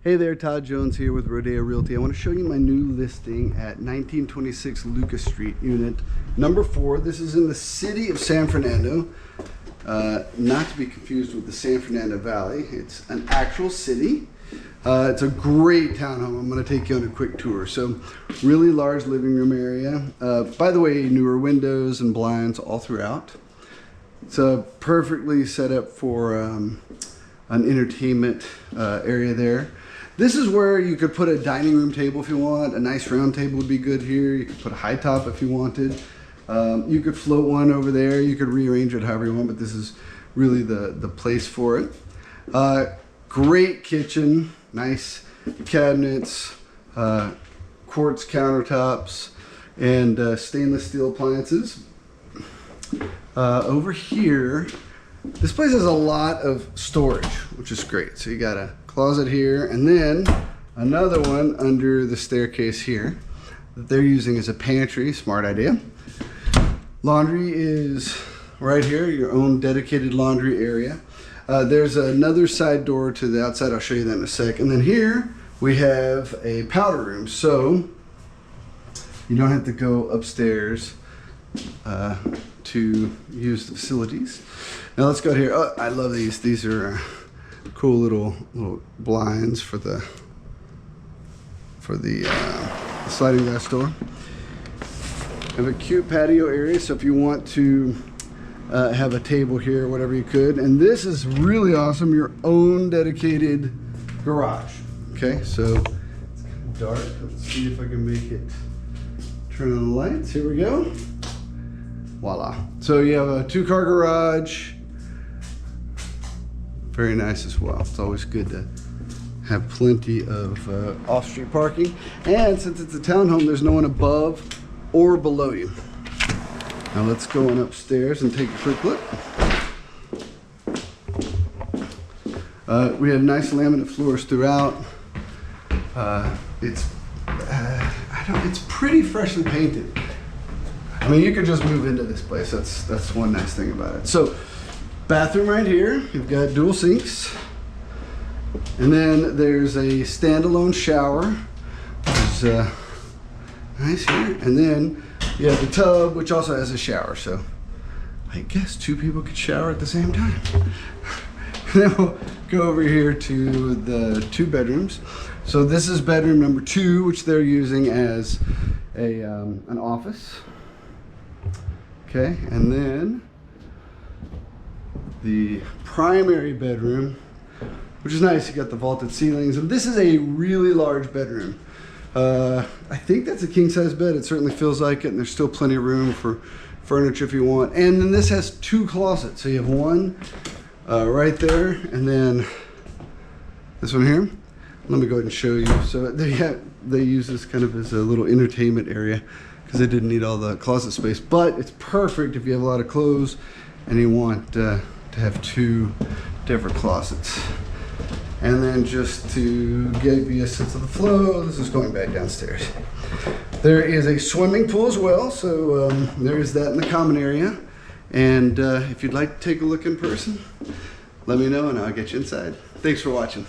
Hey there, Todd Jones here with Rodeo Realty. I want to show you my new listing at 1926 Lucas Street, unit number 4. This is in the City of San Fernando, not to be confused with the San Fernando Valley. It's an actual city. It's a great townhome. I'm going to take you on a quick tour. So, really large living room area. By the way, newer windows and blinds all throughout. It's perfectly set up for an entertainment area there. This is where you could put a dining room table if you want. A nice round table would be good here. You could put a high top if you wanted. You could float one over there. You could rearrange it however you want, but this is really the place for it. Great kitchen, nice cabinets, quartz countertops, and stainless steel appliances. Over here, this place has a lot of storage, which is great. So you got a closet here, and then another one under the staircase here that they're using as a pantry. Smart idea. Laundry is right here, your own dedicated laundry area. There's another side door to the outside. I'll show you that in a sec. And then here we have a powder room, so you don't have to go upstairs to use the facilities. Now let's go here. Oh, I love these. These are cool little blinds for the sliding glass door. Have a cute patio area, so if you want to have a table here, whatever you could. And this is really awesome, your own dedicated garage. Okay, so it's kind of dark. Let's see if I can make it turn on the lights. Here we go. Voila. So you have a 2-car garage. Very nice as well. It's always good to have plenty of off-street parking. And since it's a townhome, there's no one above or below you. Now let's go on upstairs and take a quick look. We have nice laminate floors throughout. It's pretty freshly painted. I mean, you could just move into this place. That's one nice thing about it. So, bathroom right here. You've got dual sinks, and then there's a standalone shower, which is nice here. And then you have the tub, which also has a shower. So, I guess 2 people could shower at the same time. And then we'll go over here to the 2 bedrooms. So this is bedroom number 2, which they're using as an office. Okay, and then the primary bedroom, which is nice. You got the vaulted ceilings, and this is a really large bedroom. I think that's a king-size bed. It certainly feels like it, and there's still plenty of room for furniture if you want. And then this has 2 closets. So you have one right there, and then this one here. Let me go ahead and show you. So they use this kind of as a little entertainment area, because they didn't need all the closet space, but it's perfect if you have a lot of clothes and you want to have 2 different closets. And then just to give you a sense of the flow, this is going back downstairs. There is a swimming pool as well, so there is that in the common area. And if you'd like to take a look in person, let me know and I'll get you inside. Thanks for watching.